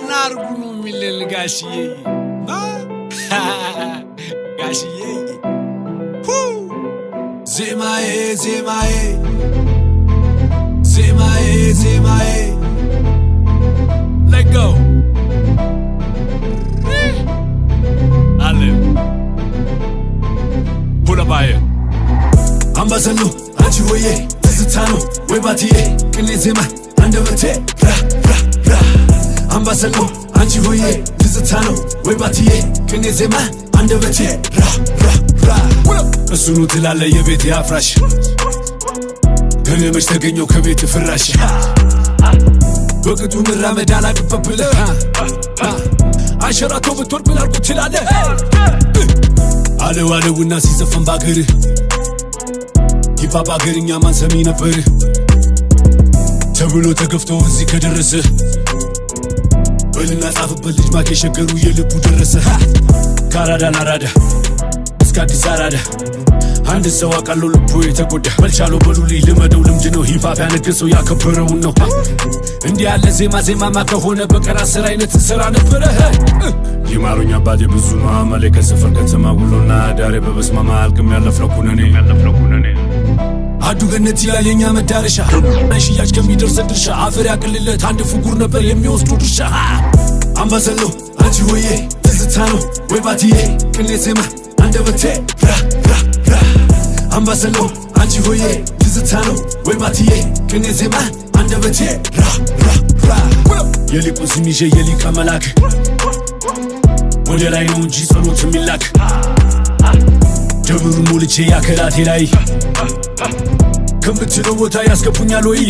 Nargunu millen gashiye gashiye Zemae zemae zemae zemae Let go Alim Pull up by it Ambassador Anchiwoye Tizitano Webatiye Kinezema Andavate Ra ra ra Ambassador Anchiwoye Tizitano Webatiye Kinezema Andavate Ra ra ra Kasunu tilale yebeti afrash Gane mashtagenyo kabeti firash Waqtu miramed ala dubabile Asharato bitwar bilarku tilale Alew alewna sizafan bagiri Hip-hop አገርኛ ማን ሰሚ ነበር ተብሎ ተገፍቶ እዚህ ከደረሰ በልና ጻፍበት ልጅ ማክ የሸገሩ የልቡ ደረሰ ካራዳ ናራዳ እስከ አዲስ አራዳ አንድ ሰው አቃለው ልቡ የተጎዳ መልቻለው በሉልኝ ልመደው ልምድ ነው ሂፕ-ሆፕ ያነገሰው ያከበረው ነው እንዲህ ያለ ዜማ ከሆነ በቀራ ስራ አይነት ስራ ነበር ይማሩኛ አባቴ ብዙ ነው አመሌ ከሰፈር ከተማ ውሎና ዳሬ በበስማማ አልቅም ያለፍነው ኩነኔ አዱ ገነት ይላል የኛ መዳረሻ ሽያጭ ከሚደርስ ድርሻ አፈር ያቅልለት አንድ ፍጉር ነበር የሚወስዱ ድርሻ አምባሰሎ አንቺ ሆዬ ትዝታ ነው ወይ ባቲዬ ቅኔ ዜማ አንደበቴ ራ ራ ራ አምባሰሎ አንቺ ሆዬ ትዝታ ነው ወይ ባቲዬ ቅኔ ዜማ አንደበቴ ራ ራ ራ የሊቁን ስም ይዤ የሊቀ መላክ ወደ ላይ ነው እንጂ ጸሎት የሚላክ ደብሩን ሞልቼ ያከላቴ ላይ ከምትለው ቦታ ያስገቡኛል ወይ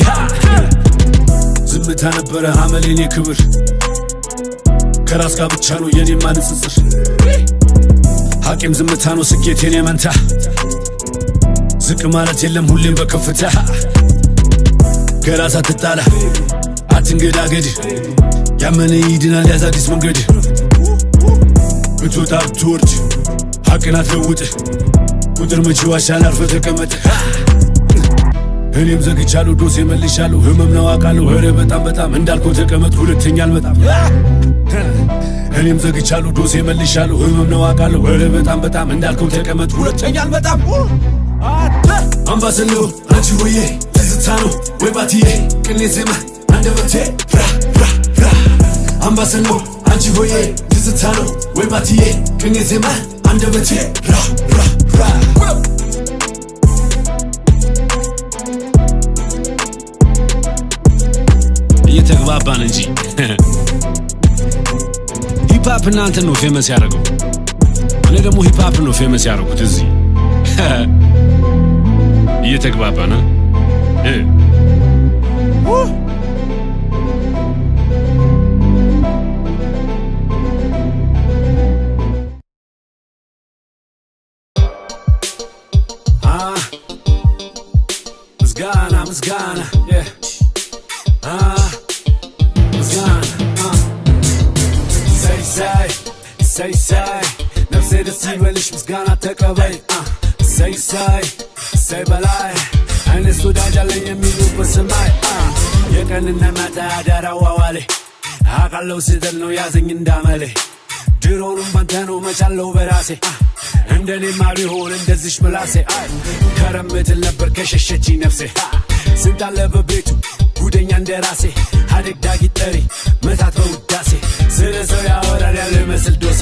ዝምታ ነበረ አመሌኔ ክብር ከራስ ጋር ብቻ ነው የኔ ማንጽጽር ሐቂም ዝምታ ነው ስኬቴን የመንታ ዝቅ ማለት የለም ሁሌም በከፍታ ከራስ አትጣላ አትንገዳገድ ያመነ ይድናል ያዝ አዲስ መንገድ ብትወጣ ብትወርድ ሐቅን አትለውጥ ቁጥር መቼ ዋሻል አርፈ ተቀመጥ እኔም ዘግቻለሁ ዶሴ መልሻለሁ ህመም ነው አውቃለሁ ኧረ በጣም እንዳልከው ተቀመጥ ሁለተኛ አልመጣም እኔም ዘግቻለሁ ዶሴ መልሻለሁ ህመም ነው አውቃለሁ ኧረ በጣም እንዳልከው ተቀመጥ ሁለተኛ አልመጣም አምባሰሎ አንቺ ሆዬ ትዝታ ነው ወይ ባቲዬ ቅኔ ዜማ አንደበቴ ራ ራ ራ አምባሰሎ አንቺ ሆዬ ትዝታ ነው ወይ ባቲዬ ቅኔ ዜማ አንደበቴ ራ ራ ራ እየተግባባን እንጂ ሂፕ-ሆፕ እናንተ ነው ፌመስ ያደረገው እኔ ደግሞ ሂፕ-ሆፕ ነው ፌመስ ያደረጉት እዚህ እየተግባባን Musgana, yeah. Musgana, say. Nafse de sivelish Musgana tekabay. Say balay. Ane sudajale yemilu pasamay. Yekanina mata dara wawale. Akallo sidel no yazing indamale. Dironum bantano machallo verase. እንደኔ ማሪ ሆነ እንደዚህ ምላሴ ከረምት ነበር ከሸሸቺ ነፍሴ ስንታለ በቤቱ ጉደኛ እንደራሴ ሀደግ ዳጊ ጠሪ መታት በውዳሴ ስለሰው ያወራል ያለ መስል ዶሴ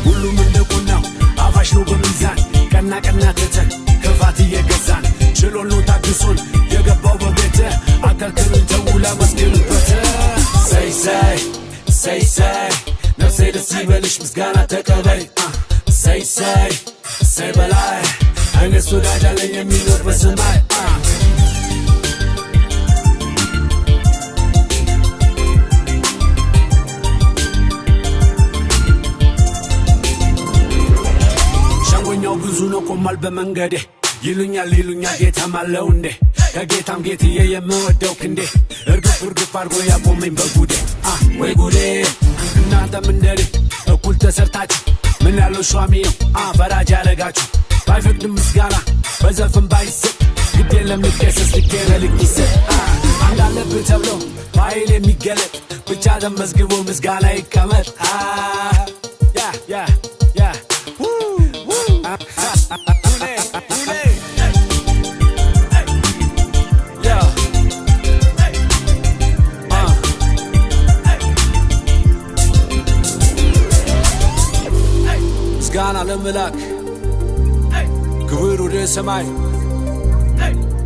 ሁሉም እንደቁናው አፋሽ ነው በሚዛን ቀና ተተን ከፋት እየገዛን ችሎን ነው ታግሶን የገባው በቤተ አካልክልን ተውላ መስገንበት say ነፍሴ ደስ ይበልሽ ምስጋና ተቀበይ say balay አይነ ሱዳጃለኝ የሚኖር በሰማይ ሻንጎኛው ብዙ ነው ቆማል በመንገዴ ይሉኛል ጌታ ማለው እንዴ ከጌታም ጌትዬ የምወደው ክንዴ እርግፍ አርጎ ያቆመኝ በጉዴ ወይ ጉዴ እናንተም እንደኔ እኩል ተሰርታችሁ ምን ያለው ሿሚው ፈራጅ ያረጋችሁ ባይፈቅድም ምስጋና በዘፈን ባይሰጥ ግድ የለም ልትከሰስ ልትገለልቅ ይሰጥ እንዳለብህ ተብሎ ፋይል የሚገለጥ ብቻ ተመዝግቦ ምስጋና ይቀመጥ ምስጋና ለመላክ ክብር ወደ ሰማይ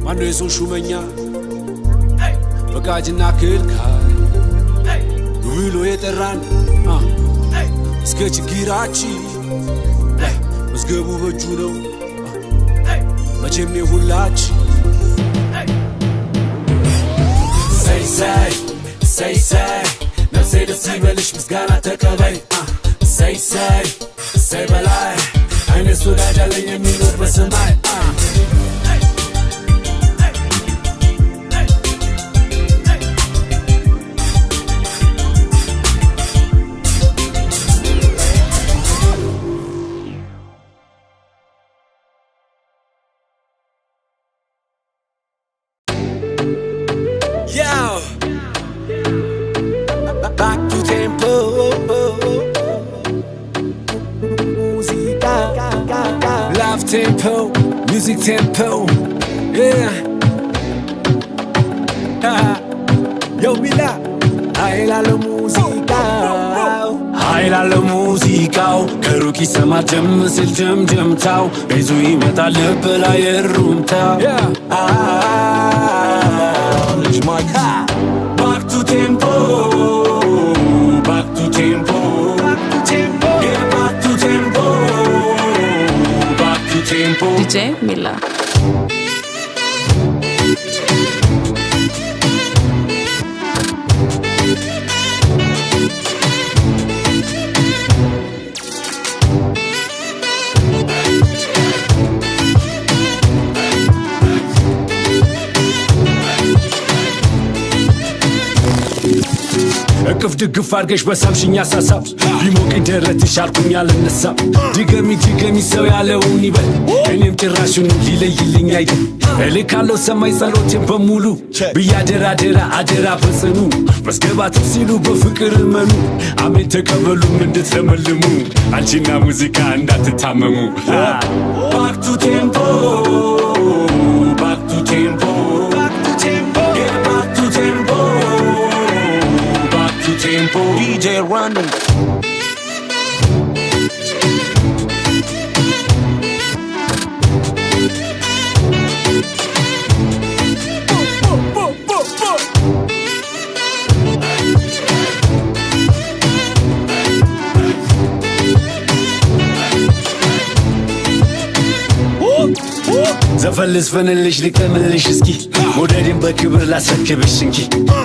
ማነው የሰው ሹመኛ ፈቃጅና ክልካይ ብሎ የጠራን እስከ ችግራችን መዝገቡ በእጁ ነው መቼም የሁላችን ሰይ ሰይ ሰይ ሰይ ነፍሴ ደስ ይበልሽ ምስጋና ተቀበይ ሰይ ሰይ ሰይ በላይ አይነስ ወዳጅ አለኝ የሚኖር በሰማይ Back to tempo musica love tempo music tempo yeah yo mila hailalo musicaው ከሩቅ ይሰማል ጀም ሲል ጀምጀምታው ቤዙ ይመጣል ልብ ላይ የሩምታው ልጅ ማክ back to tempo back to tempo yeah back to tempo back to tempo DJ Mila እቅፍ ድግፍ አድርገሽ በሳምሽኛ ሳሳብ ቢሞቀኝ ደረትሽ አልኩኝ አልነሳም ድገሚ ሰው ያለውን ይበል እኔም ጭራሹን ሊለይልኝ አይደል እልካለሁ ሰማይ ጸሎቴን በሙሉ ብያደራደራ አደራ በጽኑ መስገባትም ሲሉ በፍቅር እመኑ አሜን ተቀበሉም እንድትለመልሙ አንቺና ሙዚቃ እንዳትታመሙ ባክ ቱ ቴምፖ ባክ ቱ ቴምፖ tempo DJ Random ዘፈልስ ፈንልሽ ልቀምልሽ እስኪ ሞደድን በክብር ላስረክብሽ እንኪ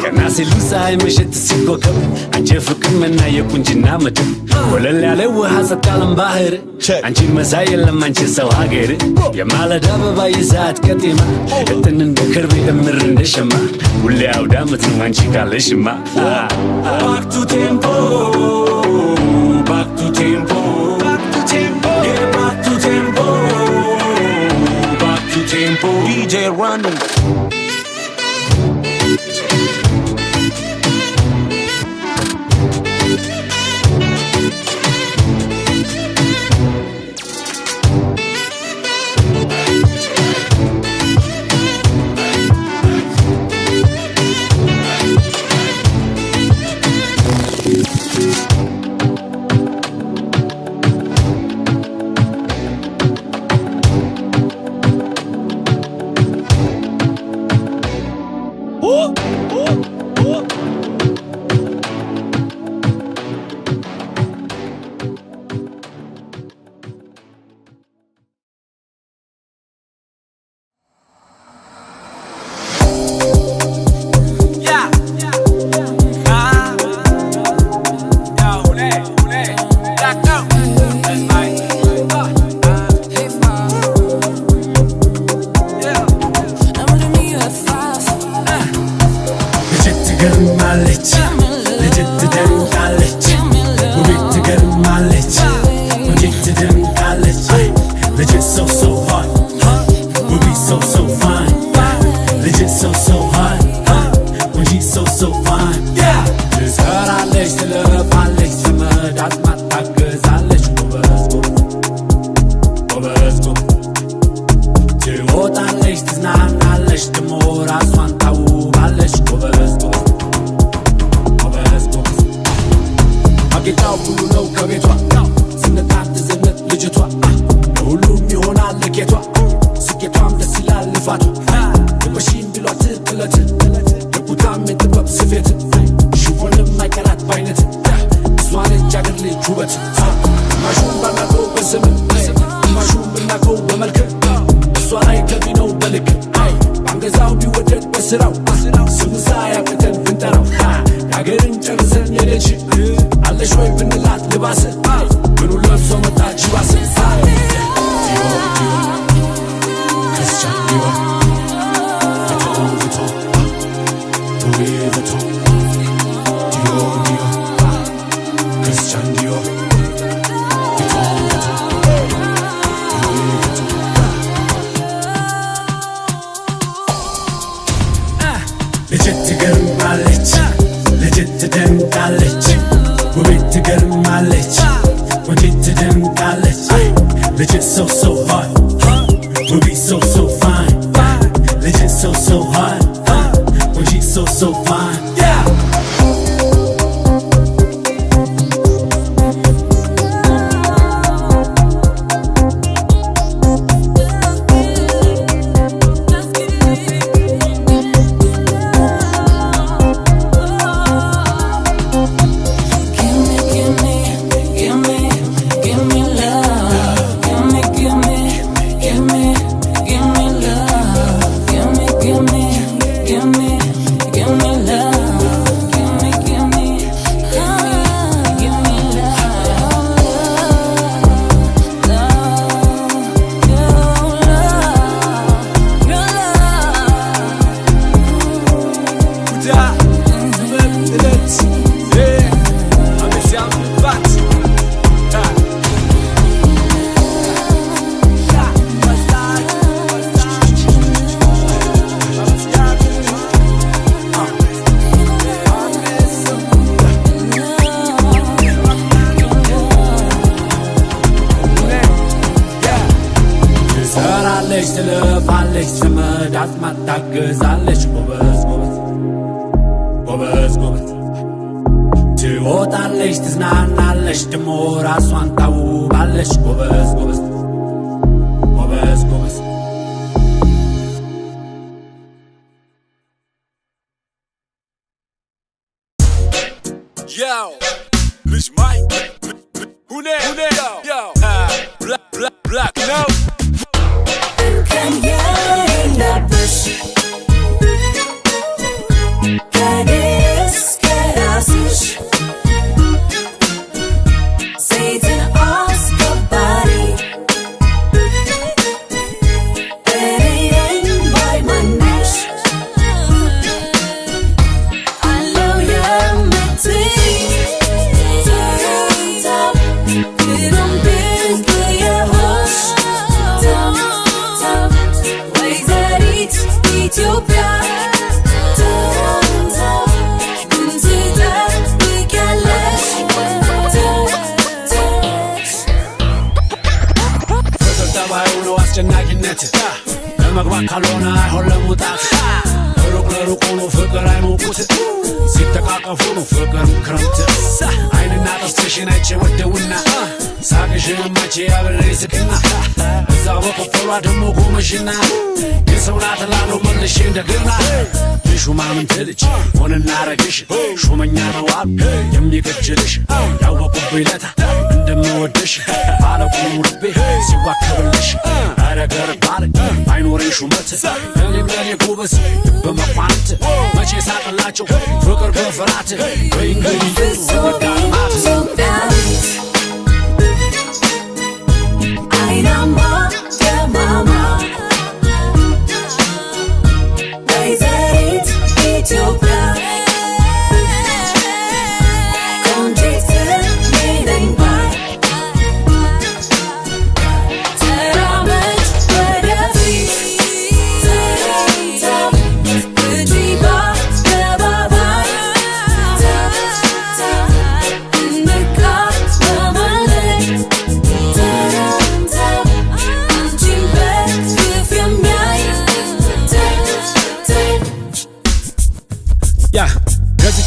ቀና ሲሉ ፀሐይ መሸት ሲኮከብ አንቺ ፍቅር መና የቁንጅና ምድር ወለል ያለ ውሃ ጸጣለም ባህር አንቺን መሳይ የለም አንቺ ሰው ሀገር የማለዳ አበባ የሰዓት ቀጤማ እጥን እንደ ከርቤ እምር እንደ ሸማ ሁሌ አውደ ዓመት ነው አንቺ ካለሽማ ባክ ቱ ቴምፖ ባክ ቱ ቴምፖ ባክ ቱ ቴምፖ tempo DJ Random ትወጣለች ትዝናናለች ደሞ ራሷን ታውባለች ጎበዝ ጎበዝ ጎበዝ አጌታው ሁሉ ነው ከቤቷ ዝነጣት ዝነት ልጅቷ ሁሉም ይሆናል ለጌቷ ስኬቷም ደስ ይላል ልፋቷ የበሺን ቢሏት ጥለት የቁጣም የጥበብ ስፌት ሽፎንም አይቀራት ባይነት እሷን እጅ አገር ልጅ ውበት ማሹን ባናቀው በዘመን ማሹን ብናቀው በመልክ እሷ ላይ ገቢ ነው በልክ ባንገዛው ቢወደድ በስራው ስሙሳ ያቅተን ብንጠራው የአገርን ጨርሰን የለች አለሽ ወይ ብንላት ልባስ ምኑ ለብሶ መጣች ባስ ልጅት ትገርማለች ልጅት ትደንቃለች ውቤት ትገርማለች ወንጂት ትደንቃለች ልጅት so hard ውቤት so fine ልጅት so hard ወንጂት so fine ትለፋለች ዘመድ አዝማድ ታገዛለች ጎበዝ ጎበዝ ጎበዝ ጎበዝ ትወጣለች ትዝናናለች ደሞ ራሷን ታውባለች ጎበዝ ጎበዝ ጎበዝ ጎበዝ Yo, Rich Mike, who there? Yo, black, no. አስጨናቂነት ለመግባት ካልሆነ አይሆን ለመውጣት ሩቅ ለሩቅ ሆኖ ፍቅር አይሞቁት ሲተቃቀፉ ነው ፍቅር ክረምት አይንና ጥርስሽን አይቼ ወደውና ሳቅሽን መቼ አብሬ ስቅና እዛ በቆፈሯ ደሞ ጎመሽና የሰው ናት እላለሁ መልሼ እንደገና የሹማምንት ልጅ ሆነና ረግሽ ሹመኛ ነው አሉ የሚገጅልሽ ያወቁብኝ ለታ እንደምወድሽ ባለቁሙ ልቤ ሲዋከብልሽ አረገር ባል አይኖረኝ ሹመት እኔም ለኔ ጎበዝ በመኳንት መቼ ሳቅላቸው ፍቅር በፍራት በእንግዲህ ወደጋልማት አይናማ ደማማ ወይዘሪት ኢትዮጵያ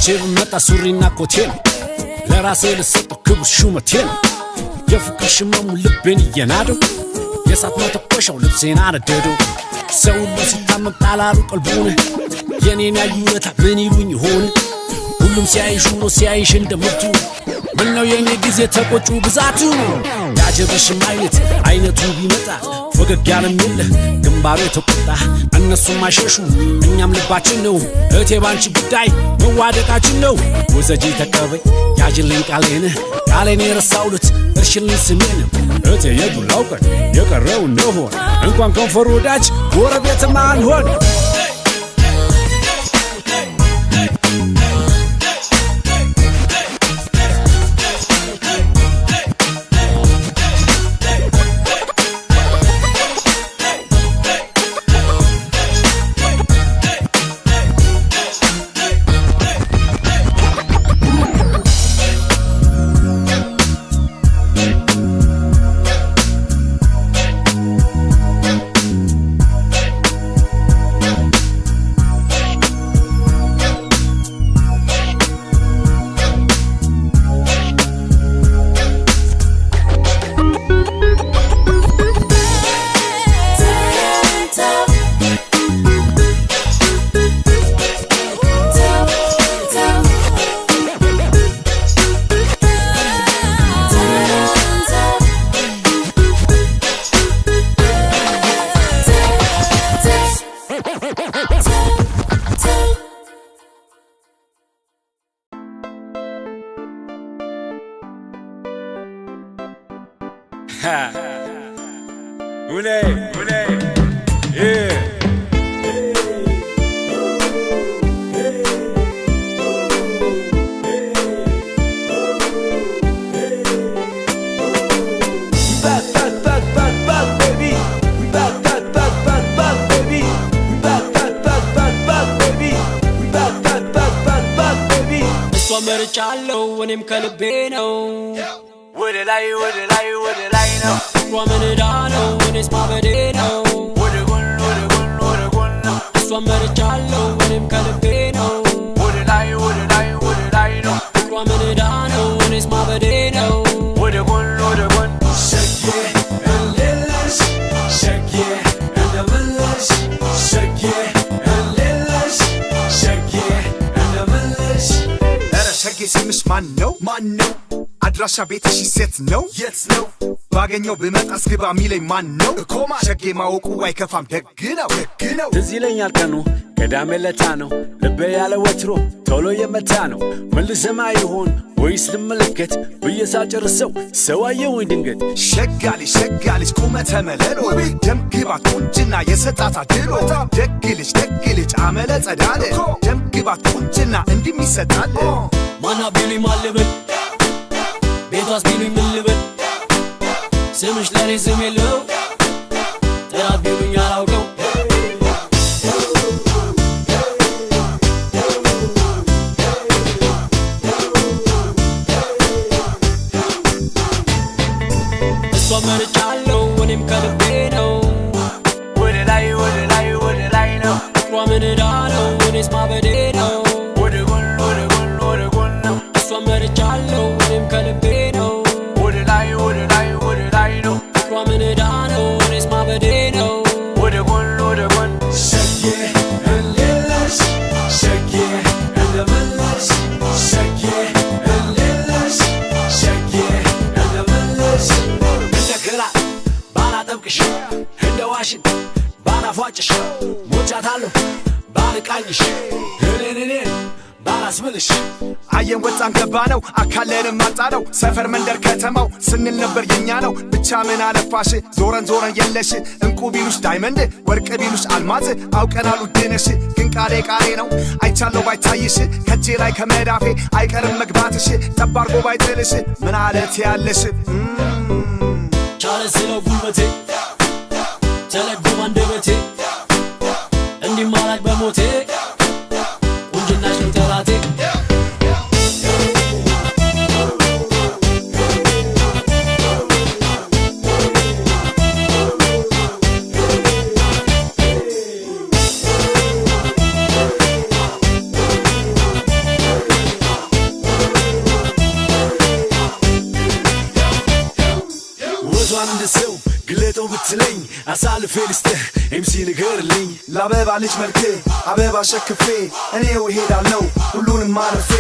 መጣ ሱሪና ኮቴን ለራሴ ለሰጠው ክብር ሹመቴን የፍቅር ሽመሙ ልቤን እየናደው የሳት መተኮሻው ልብሴን አነደደው ሰው ሁሉ ሲታመም ጣላሉ ቀልቡን የኔን ያዩለታ ምን ይሉኝ ይሆን ሁሉም ሲያይሽ ሆኖ ሲያይሽ እንደምርቱ ምነው የኔ ጊዜ ተቆጩ ብዛቱ ያጀበሽም አይነቱ ቢመጣ ፈገግ ያለም የለ ግንባሩ የተቆጣ እነሱም አሸሹ እኛም ልባችን ነው እቴ ባንቺ ጉዳይ መዋደቃችን ነው ወዘጂ ተቀበይ ያጅልኝ ቃሌን የረሳውሉት እርሽልኝ ስሜን እቴ የዱላው ቀን የቀረው ነው እንኳን ከንፈሩ ወዳጅ ጎረቤትም አንሆን Ule, yeah. መርጫለው እኔም ከልቤ ነው ወደ ላይ ነው ሯመንዳ ነው እኔስ ማበዴ ነው ወደ ጎን ነው እሷ መርጫለው እኔም ከልቤ ነው ወደ ላይ ነው ሯመንዳ ነው እኔስ ማበዴ ነው ወደ ጎን ሸጌ እልልሽ ሸጌ እንደምልሽ ሸጌ እልልሽ ሸጌ እንደምልሽ ሸጌ ስምሽ ማን ነው አድራሻ ቤትሽ ሴት ነው የት ነው ባገኘው ብመጣ አስገባ ሚለኝ ማን ነው እኮማ ሸጌ ማወቁ አይከፋም ደግ ነው ትዝ ይለኛል ቀኑ ቅዳሜ ለታ ነው ልቤ ያለ ወትሮ ቶሎ የመታ ነው ምን ልሰማ ይሆን ወይስ ልመለከት ብዬ ሳጨርሰው ሰው አየሁኝ ድንገት ሸጋልሽ ቁመተ መለሎ ደም ግባት ቁንጅና የሰጣት አድሎ ደግ ልጅ አመለ ጸዳለ ደም ግባት ቁንጅና እንዲም ይሰጣል ማና ቢሉኝ ማልበል ቤቷስ ቢሉኝ ምን ልበል ስምሽ ለኔ ስም የለው ጥራት ቢሉኝ አላውቀው እሷ መርጫለው እኔም ከልቤ ነው ወደ ላይ ነው ሯመንዳ ነው እኔስ ማበዴ ነው ወደ ጎን ነው እሷ መርጫለው እኔም ከልቤ ነው ወደ ላይ ነው ሯመንዳ ነው እኔስ ማበዴ ነው ወደ ጎን ሸጌ እልልሽ ሸጌ እንደምልሽ ሸጌ እልልሽ ሸጌ እንደምልሽ እንደገና ባላጠብቅሽ እንደ ዋሽን ባላፏጭሽ ሞቻታለሁ ባልቃኝሽ እኔ ባላስብልሽ አየን ወጣን ገባ ነው አካለንም ማጣ ነው ሰፈር መንደር ከተማው ስንል ነበር የኛ ነው ብቻ ምን አለፋሽ ዞረን የለሽ እንቁ ቢሉሽ ዳይመንድ ወርቅ ቢሉሽ አልማዝ አውቀናሉ ድነሽ ግን ቃሌ ነው አይቻለው ባይታይሽ ከጄ ላይ ከመዳፌ አይቀርም መግባትሽ ጠባርጎ ባይጥልሽ ምን አለት ያለሽ ቻለ ስለው ጉልበቴ ተለጎም አንደበቴ እንዲማላክ በሞቴ ቁንጅናሽ ነው ጠላቴ ብትለኝ አሳልፌ ልስጥህ ኤምሲ ንገርልኝ ለአበባ ልጅ መልክ አበባ ሸክፌ እኔው እሄዳለሁ ሁሉንም ማለፌ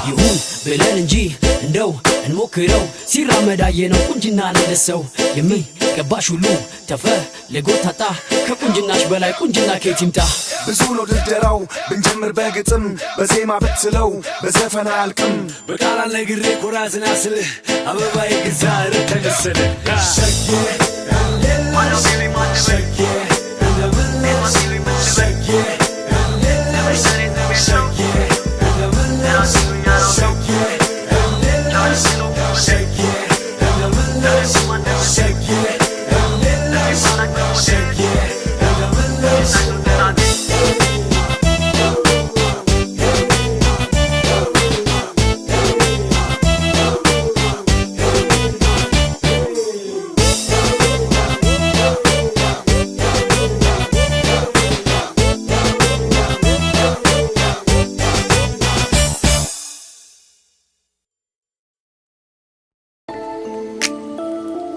ይሁን ብለን እንጂ እንደው እንሞክረው ሲራመዳየ ነው ቁንጅና ለሰው የሚገባሽ ሁሉ ተፈልጎ ታጣ ከቁንጅናሽ በላይ ቁንጅና ከየት ይምጣ ብዙ ነው ድርደራው ብንጀምር በግጥም በዜማ ብትለው በዘፈን አያልቅም በቃላት ነግሬ ኮራዝና ስልህ አበባዬ ግዛ ረተመሰለ ሸጌ ሸጌ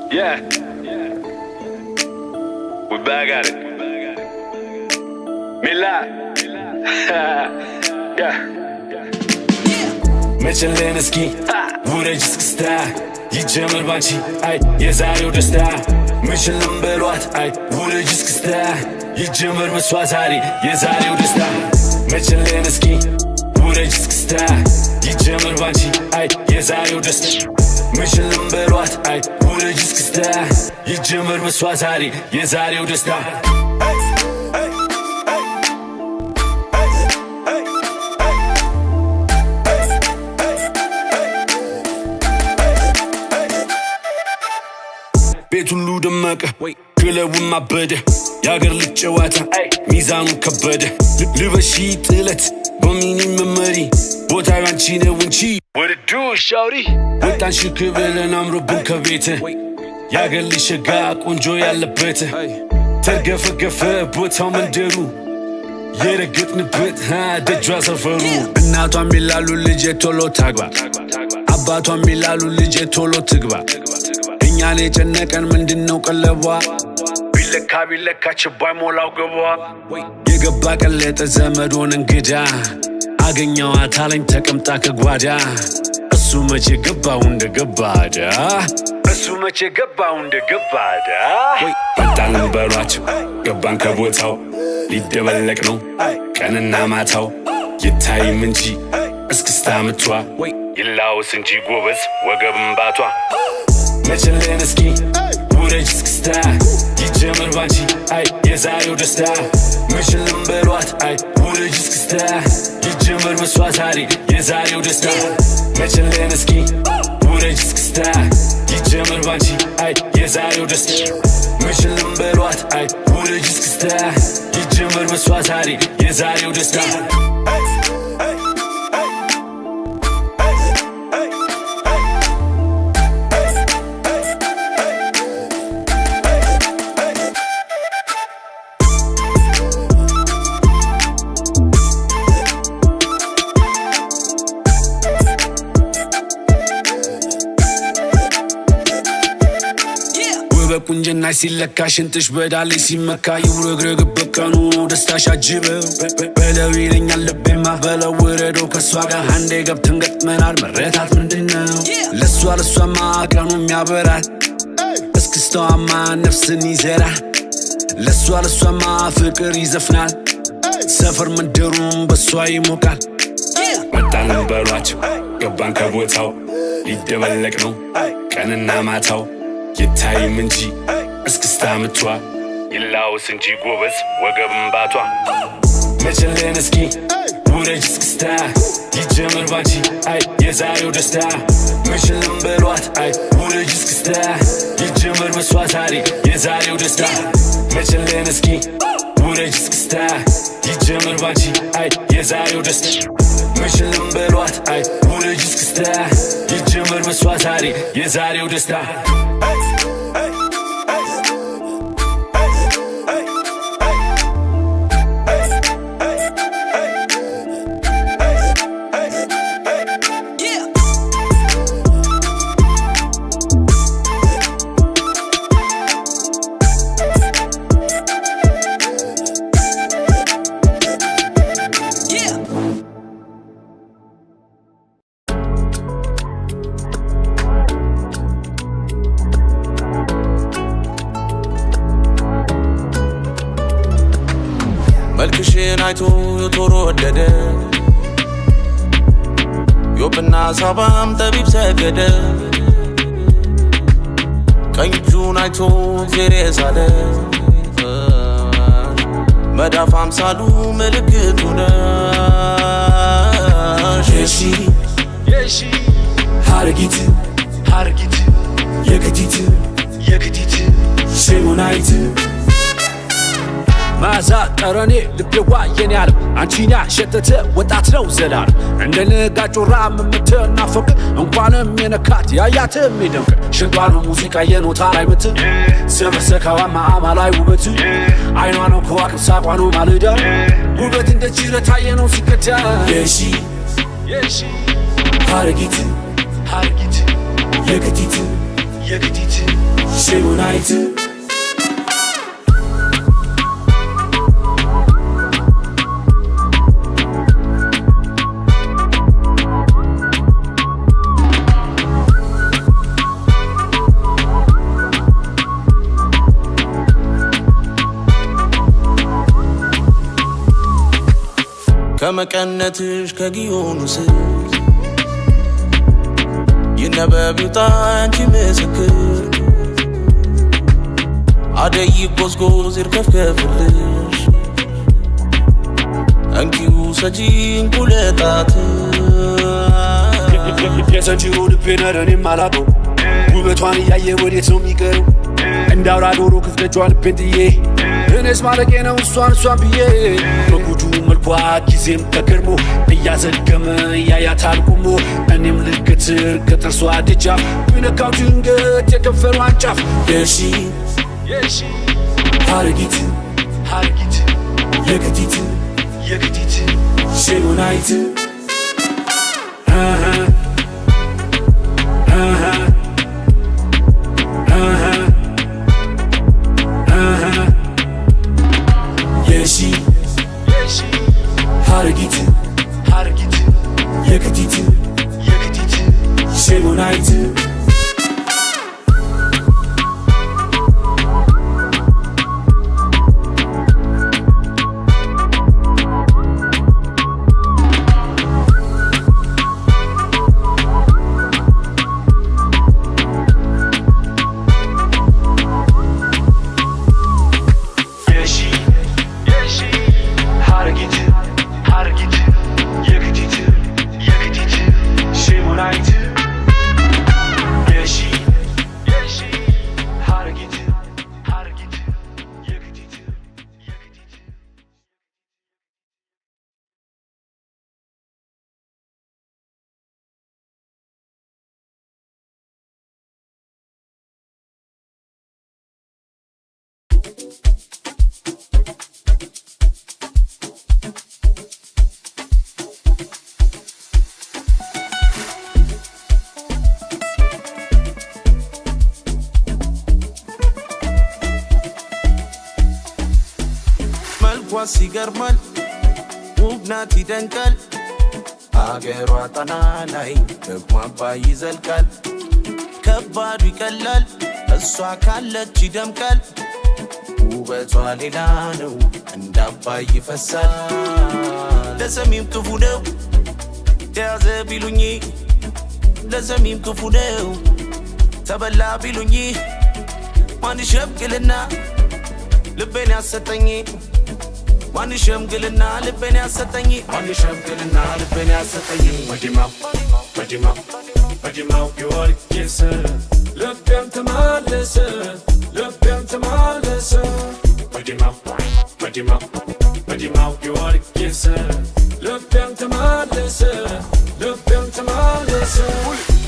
Yeah. We back at it. Mila. Yeah. መቸለን እስኪ ውረጅ እስክስታ ይጀምር ባንቺ አይ የዛሬው ደስታ ምችልም በሏት አይ ውረጅ እስክስታ ይጀምር በሷ ዛሬ የዛሬው ደስታ መቸለን እስኪ ውረጅ እስክስታ ይጀምር ባንቺ አይ የዛሬው ደስታ ምችልም በሏት አይ ውረጅ እስክስታ ይጀምር በሷ ዛሬ የዛሬው ደስታ ቤት ሁሉ ደመቀ ክለቡም አበደ የአገር ልጅ ጨዋታ ሚዛኑ ከበደ ልበሺ ጥለት በሚኒ መመሪ ቦታ ያንቺ ነው እንጂ ወርዱ ሻውሪ ወጣን ሽክ ብለን አምሮብን ከቤት የአገር ልጅ ሸጋ ቆንጆ ያለበት ተርገፈገፈ ቦታው መንደሩ የረገጥንበት ደጇ ሰፈሩ እናቷም ይላሉ ልጄ ቶሎ ታግባ አባቷም ይላሉ ልጄ ቶሎ ትግባ እኛን የጨነቀን ምንድነው ቀለቧ ቢለካ ችባይ ሞላው ገቧ የገባ ቀለጠ ዘመዶን እንግዳ አገኘዋት አለኝ ተቀምጣ ከጓዳ እሱ መቼ ገባው እንደገባዳ መጣልን በሏቸው ገባን ከቦታው ሊደበለቅ ነው ቀንና ማታው ይታይም እንጂ እስክስታ ምቷ ይላውስ እንጂ ጎበዝ ወገብም ባቷ መቸለን እስኪ ውረጅ እስክስታ ይጀምር ባንቺ አይ የዛሬው ደስታ ምችልም በሏት አይ ውረጅ እስክስታ ይጀምር በሷ ዛሬ የዛሬው ደስታ መቸለን እስኪ ውረጅ እስክስታ ይጀምር ባንቺ አይ የዛሬው ደስታ ምችልም በሏት አይ ውረጅ እስክስታ ይጀምር በሷ ዛሬ የዛሬው ደስታ ቁንጅና ሲለካ ሽንጥሽ በዳልሽ ሲመካ ይውረግረግ በቀኑ ነው ደስታሽ አጅበው በለው ይለኛል ልቤማ በለው ወረዶ ከሷ ጋር አንዴ ገብተን ገጥመናል መረታት ምንድነው ለሷማ ቀኑም ያበራል እስክስታዋማ ነፍስን ይዘራል ለሷማ ፍቅር ይዘፍናል ሰፈር መንደሩም በሷ ይሞቃል መጣልን በሏቸው ገባን ከቦታው ሊደበለቅ ነው ቀንና ማታው ይታይም እንጂ እስክስታ ምቷ ይላውስ እንጂ ጎበዝ ወገብም ባቷ መቸለን እስኪ ውረጅ እስክስታ ይጀምር ባንቺ አይ የዛሬው ደስታ ምችልም በሏት አይ ውረጅ እስክስታ ይጀምር በሷ ዛሬ የዛሬው ደስታ መቸለን እስኪ ውረጅ እስክስታ ይጀምር ባንቺ አይ የዛሬው ደስታ ምችልም በሏት አይ ውረጅ እስክስታ ይጀምር በሷ ዛሬ የዛሬው ደስታ አይቶ የተወደደ ዮብና ሳባም ጠቢብ ሰገደ ቀኝ እጁን አይቶ እግዚአብሔር የሳለ መዳፍ አምሳሉ ምልክቱ ነሽ የሺ ሀረጊት የከቲት ሸሞናይት ማዛ ጠረኔ ልቤዋ የኔ ዓለም አንቺን ያሸተተ ወጣት ነው ዘላለም እንደ ነጋ ጮራ የምትናፈቅ እንኳንም የነካት ያያትም ይደምቅ ሽንጧ ነው ሙዚቃ የኖታ ላይ ምት ሰበሰካዋማ አማላይ ውበት አይኗ ነው ከዋክብ ሳቋ ነው ማለዳ ውበት እንደ ጅረት አየነው ሲቀዳ የሺ ሀረጊት የከቲት ሸሞናይት ከመቀነትሽ ከጊዮኑ ስር ይነበብ ይውጣ አንቺ ምስክር አደይ ጎዝጎዝ ይርከፍከፍልሽ እንኪው ሰጂ እንቁለጣት የሰንቺሮ ልቤ ነረኔም አላቀው ውበቷን እያየ ወዴት ነው የሚቀረው እንዳውራ ዶሮ ክፍተቿ ልቤን ጥዬ እኔስ ማለቄ ነው እሷን ብዬ በጉዱ መልኳ ጊዜም ተገርሞ እያዘገመ ያያታል ቁሞ እኔም ልገትር ከጥርሷ ደጃፍ ብነካው ድንገት የከንፈሯን ጫፍ የሺ ሀረጊት የከቲት ሸሞናይት የሺ ሀረጊት የከቲት ሸሞናይት መልኳስ ይገርማል ውብ ናት ይደንቃል አገሯ ጣና ላይ ደግሞ አባይ ይዘልቃል ከባዱ ይቀላል እሷ ካለች ይደምቃል ውበቷ ሌላ ነው እንደ አባይ ይፈሳል ለሰሚም ክፉ ነው ተያዘ ቢሉኝ ለሰሚም ክፉ ነው ተበላ ቢሉኝ ማን ሸምግልና ልቤን ያሰጠኝ ማን ሸምግልና ልቤን ያሰጠኝ በዲማው ጊዮርጊስ ልቤም ተመለሰ በዲማው ጊዮርጊስ ልቤም ተመለሰ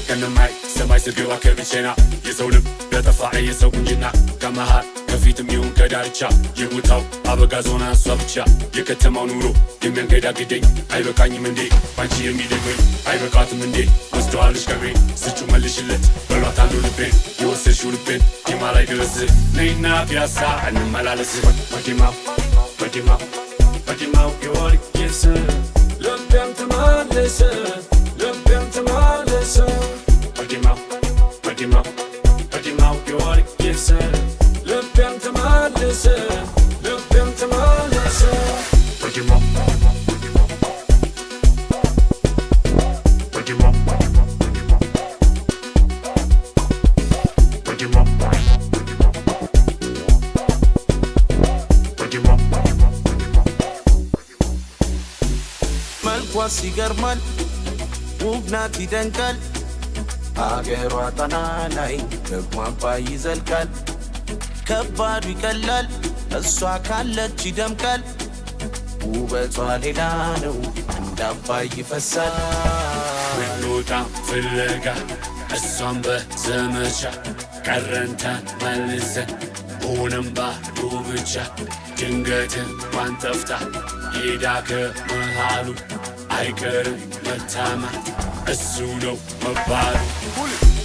ከነማይ ሰማይ ስገባ ከብቼና የሰው ልብ ለጠፋ የሰው ቁንጅና ከመሃል ከፊትም ይሁን ከዳርቻ የቦታው አበጋዝ ሆና እሷ ብቻ የከተማው ኑሮ የሚያንገዳግደኝ አይበቃኝም እንዴ ባንቺ የሚደግመኝ አይበቃትም እንዴ ወስደዋልሽ ከቤ ስጩ መልሽለት በሏት አንዱ ልቤን የወሰድሽው ልቤን የማላይ ድረስ ነይና ፒያሳ እንመላለስ በዲማው ጊዮርጊስ ልቤም ተመለሰ በዲማው ጊዮርጊስ ልቤም ተመለሰ መልኳ ሲገርማል ውብ ናት ይደንቃል አገሯ ጣና ላይ ደግሞ አባይ ይዘልቃል ከባዱ ይቀላል እሷ ካለች ይደምቃል ውበቷ ሌላ ነው እንደ አባይ ይፈሳል ብንወጣ ፍለጋ እሷን በዘመቻ ቀረንታን መልሰን ሆነም ባዶ ብቻ ድንገት እንኳን ጠፍታ ሄዳ ከመሃሉ አይቀርም መታማ እሱ ነው መባሉ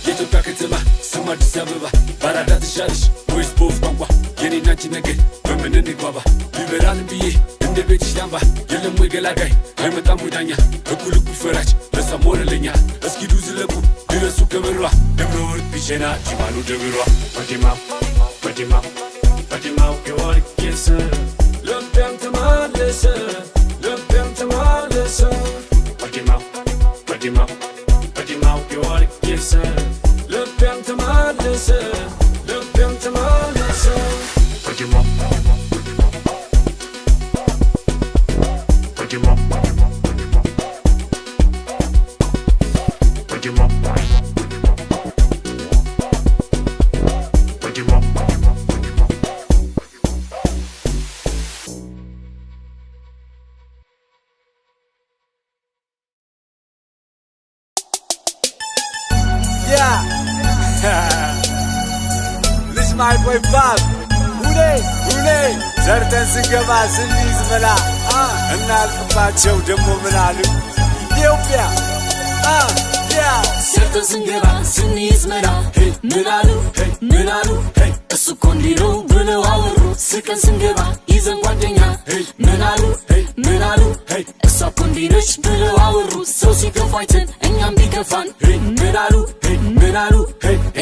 የኢትዮጵያ ከተማ ስም አዲስ አበባ ባራዳ ትሻለሽ ወይስ በወፍ ቋንቋ የኔና አንቺ ነገር በምን እንግባባ ሊበራልን ብዬ እንደ ቤትሽ ላምባ የለም ወይ ገላጋይ አይመጣም ወይ ዳኛ እኩል ፈራጅ ለሷም ሆነለኛ እስኪዱ ዝለቁ ድረሱ ከበሯ ደብረ ወርቅ ቢቸና ጅማሉ ደብሯ በዲማው የወርቄስ ልቤም ተመለሰ በዲማው የወርቄስ ልቤም ተመለሰ ልጅ ማይቆይ ባብ ሁሌ ዘርተን ስንገባ ስንይዝ መላ እናልቅባቸው ደሞ ምናሉ ኢትዮጵያ ዘርተን ስንገባ ስንይዝ መላ ምናሉ እሱ እኮ እንዲህ ነው ብለው አወሩ ስቀን ስንገባ ይዘን ጓደኛ ምናሉ እሷ እኮ እንዲህ ነች ብለው አወሩ ሰው ሲከፋ አይተን እኛም ቢከፋን ምናሉ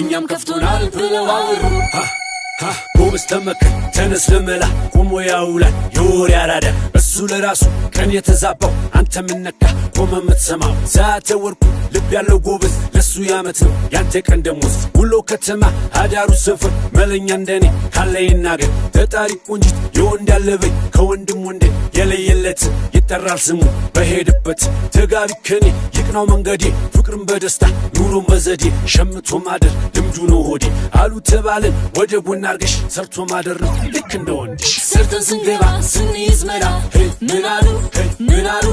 እኛም ከፍቶናል ብለው አወሩ ጎበዝ ተመከር ተነስ ለመላ ቆሞ ያውላል የወሬ አራዳ እሱ ለራሱ ቀን የተዛባው አንተ ምነካ ቆመ ምትሰማው ዛተ ወርቁ ልብ ያለው ጎበዝ ለሱ ያመት ነው ያንተ ቀን ደሞዝ ውሎ ከተማ አዳሩ ሰፈር መለኛ እንደኔ ካለ ይናገር ተጣሪ ቆንጂት የወንድ ያለበኝ ከወንድም ወንድ የለየለት ይጠራል ስሙ በሄድበት ተጋቢ ከኔ ይቅናው መንገዴ ፍቅርን በደስታ ኑሮን በዘዴ ሸምቶ ማደር ልምዱ ነው ሆዴ አሉ ተባለን ወደ ጎና አርገሽ ሰርቶ ማደር ነው ልክ እንደ ወንድሽ ሰርተን ስንገባ ስንይዝ መላ ምናሉ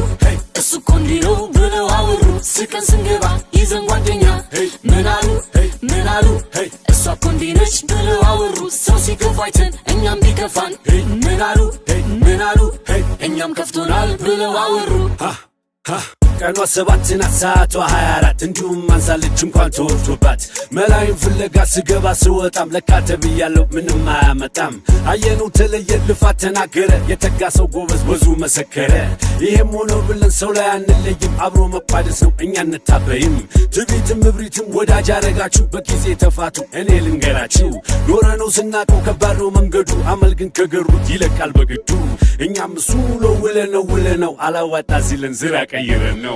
እሱ እኮ እንዲህ ነው ብለው አወሩ ስቀን ስንገባ ይዘን ጓደኛ ምናሉ እሷ እኮ እንዲህ ነች ብለው አወሩ ሰው ሲከፋ አይተን እኛም ቢከፋን ምናሉ እኛም ከፍቶናል ብለው አወሩ ቀኗ 7 ናት ሰዓቷ 24 እንዲሁም አንሳለች እንኳን ተወርቶባት መላይን ፍለጋ ስገባ ስወጣም ለካ ተብያለሁ ምንም አያመጣም አየነው ተለየ ልፋት ተናገረ የተጋ ሰው ጎበዝ ብዙ መሰከረ ይሄም ሆኖ ብለን ሰው ላይ አንለይም አብሮ መቋደስ ነው እኛ እንታበይም ትዕቢትም እብሪትም ወዳጅ አረጋችሁ በጊዜ ተፋቱ እኔ ልንገራችሁ ኖረ ነው ስናቀው ከባድ ነው መንገዱ አመል ግን ከገሩት ይለቃል በግዱ እኛም እሱ ውለ ነው አላዋጣ ሲለን ዝራ ቀይረን ነው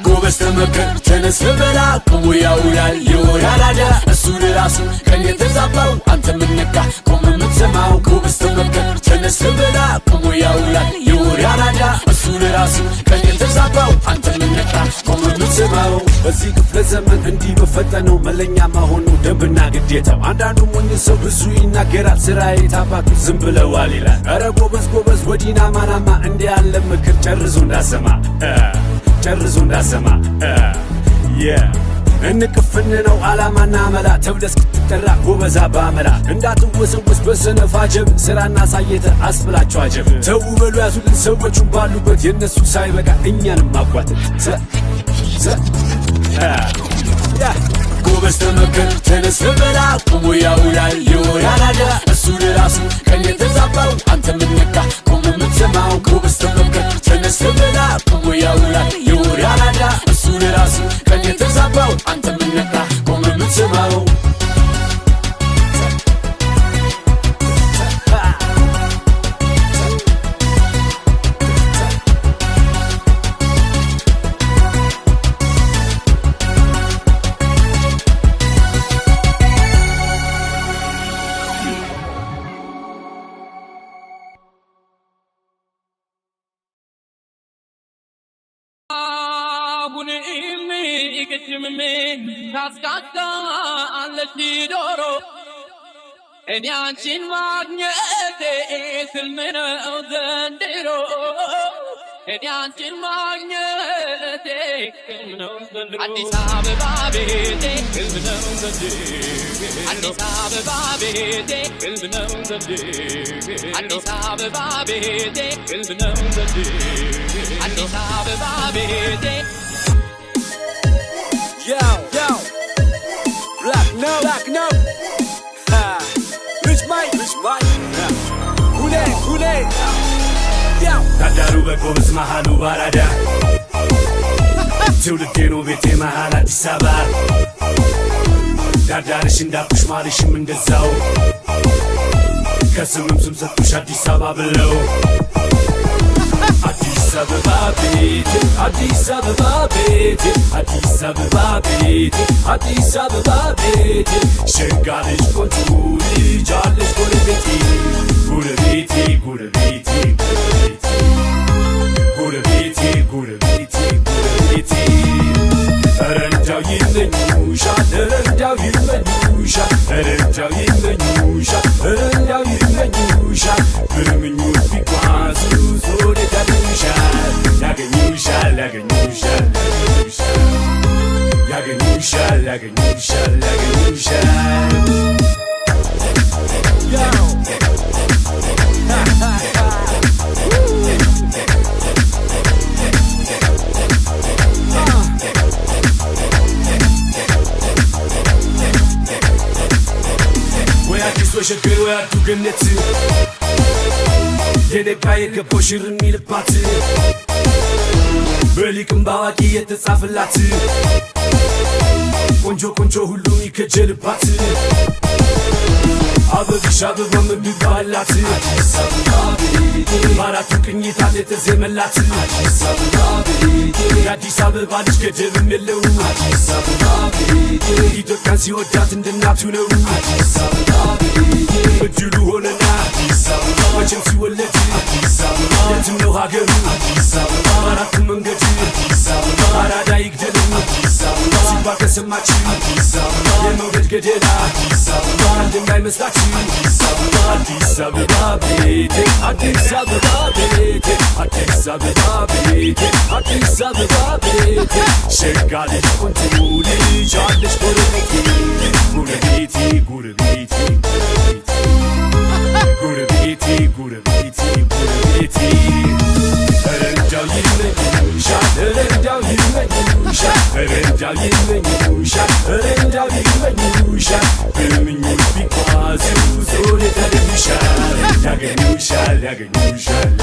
ጎበዝ ተመከር ተነስ በላ ቆሞ ያውላል የወሬ አራዳ እሱ ለራሱ ቀን የተዛባው አንተ ምነካ ቆመ ምትሰማው ጎበዝ ተመከር ተነስ በላ ቆሞ ያውላል የወሬ አራዳ እሱ ለራሱ ቀን የተዛባው አንተ ምነካ ቆመ ምትሰማው በዚህ ክፍለ ዘመን እንዲህ በፈጠነው መለኛ መሆኑ ደንብና ግዴታው አንዳንዱ ሞኝ ሰው ብዙ ይናገራል ስራዬ ታባቱ ዝም ብለዋል ይላል ኧረ ጎበዝ ወዲና ማናማ እንዲህ ያለ ምክር ጨርሶ እንዳሰማ እንቅፍን ነው ዓላማና መላ ተብለህ እስክትጠራ ጎበዛ ባመላ እንዳትወሰወስ በሰነፍ አጀብ ስራና ሳየተ አስብላቸው አጀብ ተው በሉ ያዙልን ሰዎቹን ባሉበት የነሱ ሳይበቃ እኛንም ማጓተት ጎበዝ ተመከር ተነስ በላ ቆሞ ያውላል የወሬ አራዳ እሱ ለራሱ ቀን የተዛባው አንተ ምነካ ቆመ ምትሰማው ጎበዝ ተመከር ተነስ በላ ቆሞ ያውላል የወሬ አራዳ እሱ ለራሱ ቀን የተዛባው አንተ ምነካ ቆመ ምትሰማው Guni me Kaskata alati doro Enyanchin magnete Filmina zandero Enyanchin magnete Addis Ababa bete Filmina zandero Addis Ababa bete Filmina zandero Addis Ababa bete Filmina zandero Addis Ababa bete Yo, Black no, ha, Rich Mike, Hule, yo. Kadaru በጎበዝ መሃሉ ባራዳ ትውልዴ ነው ቤቴ መሃል አዲስ አበባ ዳዳርሽ እንዳልኩሽ ማርሽም እንደዛው ከስምም ስም ሰጡሽ አዲስ አበባ ብለው Addis Ababa ቤቴ አዲስ አበባ ቤቴ አዲስ አበባ ቤቴ አዲስ አበባ ቤቴ ሸጋ ልጅ ቆንጆ ልጅ አለሽ ጎረቤቴ ጎረቤቴ ጎረቤቴ ጎረቤቴ ጎረቤቴ ጎረቤቴ ኧረ እንዳው ይመኙሻል ኧረ እንዳው ይመኙሻል ኧረ እንዳው ይመኙሻል ኧረ እንዳው ይመኙሻል በምኞት ቢጓዙ ዞር ያገኙሻል ያገኙሻል ያገኙሻል ያገኙሻል ያገኙሻል ያገኙሻል ወሸገር ወያዱ ገነት የነቃ የገባው ሽር የሚልባት በሊቅም ባዋቂ የተጻፈላት ቆንጆ ቆንጆ ሁሉም ይከጀልባት አበብሽ አበባ ምብባላት በአራቱ ቅኝታት የተዜመላት የአዲስ አበባ ልጅ ገደብም የለው ኢትዮጵያን ሲወዳት እንደናቱ ነው እድሉ ሆነና መቼም ሲወለድ የትም ነው ሀገሩ በአራቱ መንገድ አራዳ ይግደልም ሲባል ከሰማች የመውደድ ገደላ አንድ እንዳይመስላችሁ አዲስ አበባ ቤቴ አዲስ አበባ ቤቴ አዲስ አበባ ቤቴ አዲስ አበባ ቤቴ ሸጋ ልጅ ቆንጆ ልጅ አለሽ ጎረቤቴ ጎረቤቴ ጎረቤቴ ጎረቤቴ ጎረቤቴ ጎረቤቴ ኧረ እንዳው ይመኙሻል ኧረ እንዳው ይመኙሻል ኧረ እንዳው ይመኙሻል ኧረ እንዳው ይመኙሻል በምኞት ቢጓዙ ዞር ያገኙሻል ያገኙሻል ያገኙሻል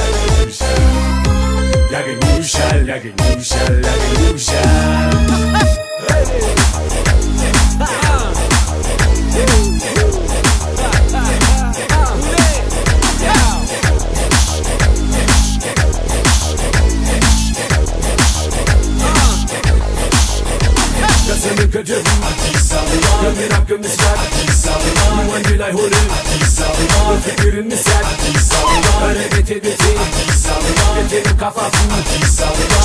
ያገኙሻል ያገኙሻል ያገኙሻል ከሰሜን ከደቡብ ከምዕራብ ከምስራቅ ወንድ ላይ ሆነ በፍቅር እንሳቅ ኧረ ቤቴ ቤቴ ቤቴ ነው ካፋፉ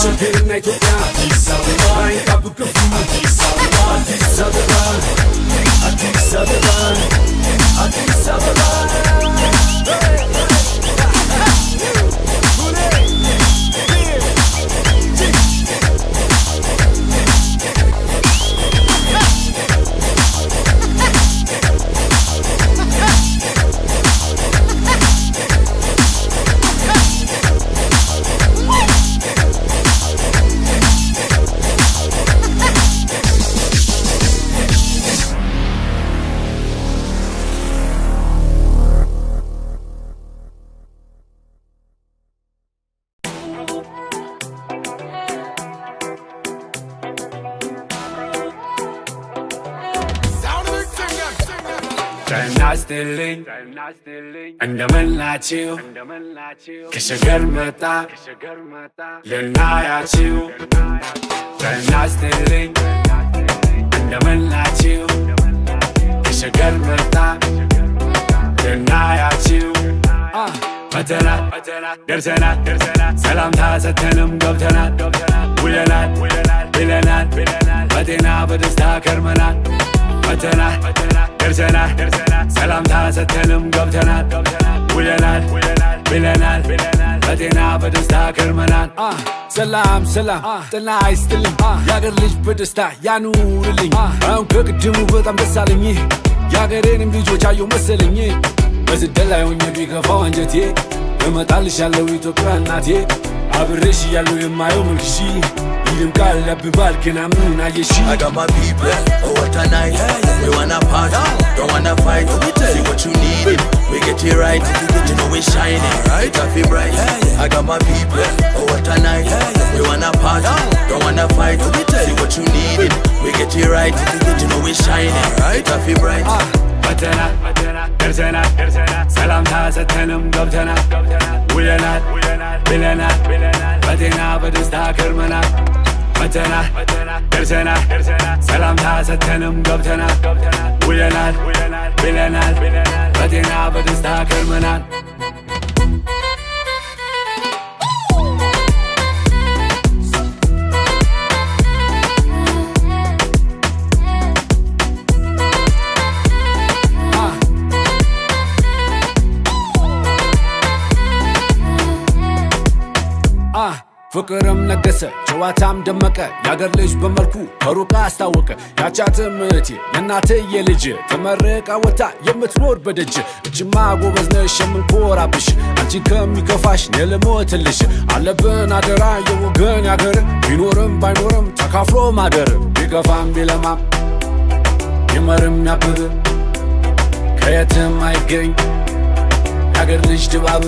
ሸገርና ኢትዮጵያ አይንካቡ ክፉ አዲስ አበባ አዲስ አበባ አዲስ አበባ ጤናስጥልኝ እንደምናችሁ ከሸገር መጣ ልናያችሁ ጤናስጥልኝ እንደምናችሁ ከሸገር መጣ ልናያችሁ መተናል ደርሰናል ሰላምታ ሰተንም ገብተናል ውለናል ብለናል በጤና በደስታ ከርመናል መተናል ደርሰናል ሰላምታ ሰተንም ገብተናል ውለናል ብለናል በጤና በደስታ ከርመናል ሰላም ሰላም ጤና ይስጥልኝ የአገር ልጅ በደስታ ያኑርልኝ አሁን ከቅድሙ በጣም ደስ አለኝ የአገሬንም ልጆች አየሁ መሰለኝ በስደት ላይ ሆኜ ቢከፋው አንጀቴ እመጣልሻለሁ ኢትዮጵያ እናቴ አብሬሽ እያለሁ የማየው መልክሽ ይደምቃል ያብባል ገና ምን አየሽ I got my people, oh what a night. We wanna party, don't wanna fight. See what you need, we get it right. You know we shining, right? I feel bright. I got my people, oh what a night. We wanna party, don't wanna fight. See what you need, we get it right. You know we shining, right? I feel bright. መተናል ደርሰናል ሰላምታ ሰተንም ገብተናል ውለናል ብለናል በጤና በደስታ ከርመናል መተናል ደርሰናል ሰላምታ ሰተንም ገብተናል ውለናል ብለናል በጤና በደስታ ከርመናል ፍቅርም ነገሰ ጨዋታም ደመቀ የአገር ልጅ በመልኩ ከሩቅ አስታወቀ ያቻትም እህቴ የእናትዬ ልጅ ተመርቃ ወጣ የምትኖር በደጅ እጅማ ጎበዝ ነሽ የምንኮራብሽ አንቺ ከሚከፋሽ እኔ ልሞትልሽ አለብን አደራ የወገን ያገር ቢኖርም ባይኖርም ተካፍሎ ማደር ቢከፋም ቢለማም ቢመርም ያብብ ከየትም አይገኝ የአገር ልጅ ድባብ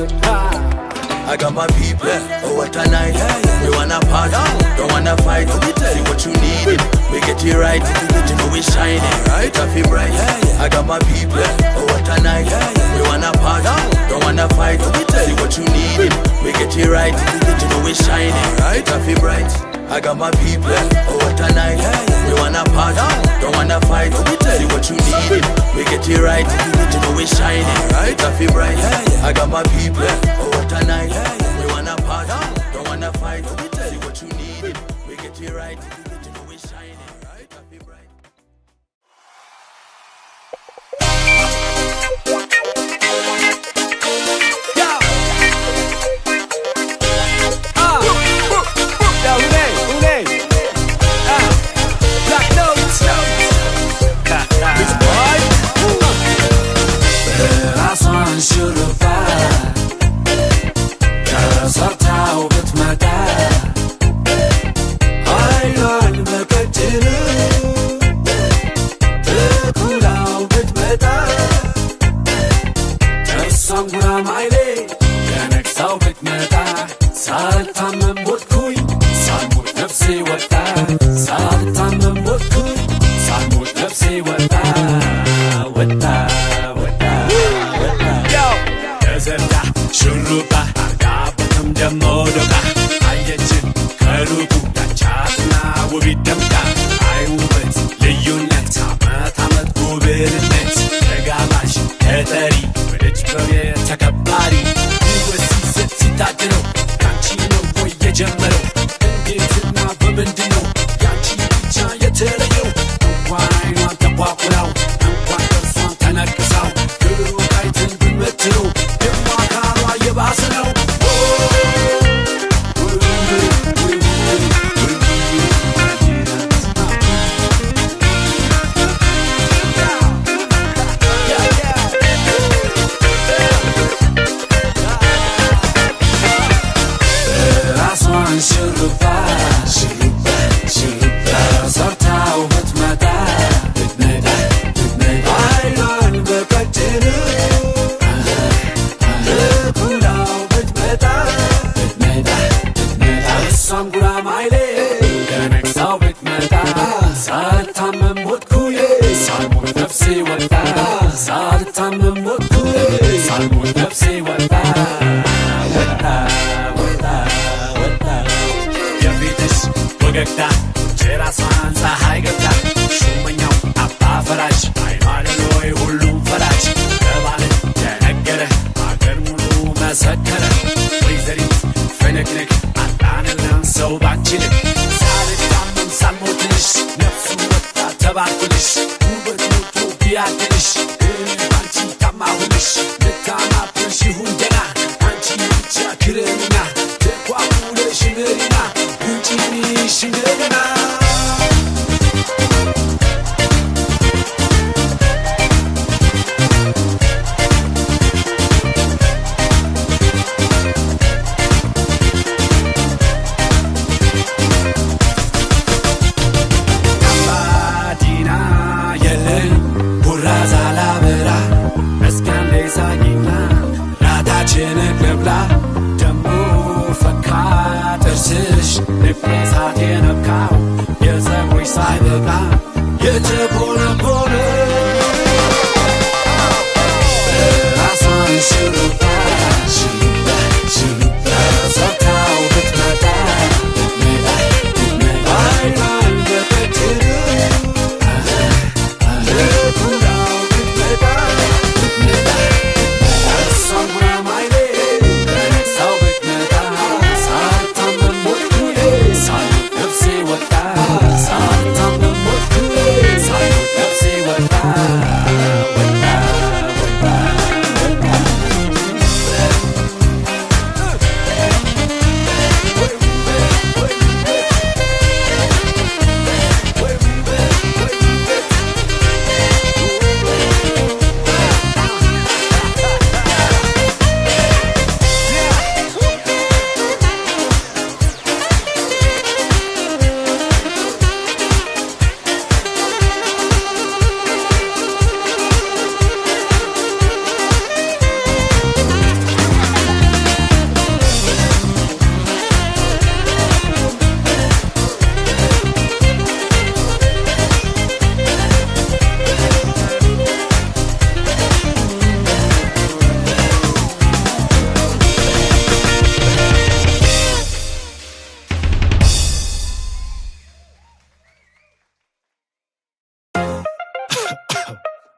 I got my people, oh what a night. We wanna party, don't wanna fight. See what you need, we get it right. You know we shining, right? I feel bright. I got my people, oh what a night. We wanna party, don't wanna fight. See what you need, we get it right. You know we shining, right? I feel bright. I got my people, oh what a night. We wanna party, don't wanna fight. See what you need, we get it right. You know we shining, right? I feel bright. I got my people, oh what a night. We wanna party, don't wanna fight. See what you need, we get it right. You know we shining, right? I feel bright. ተባልኩልሽ ነፍሱ ወጣ ተባልኩልሽ ውበት ሞቶ ቢያድልሽ አንቺ ታማሁልሽ ልታማብሽ ይሁን ገና አንቺ ብቻ ክረምና ተኳኩለሽ ምሪና ውጪሽ እንደገና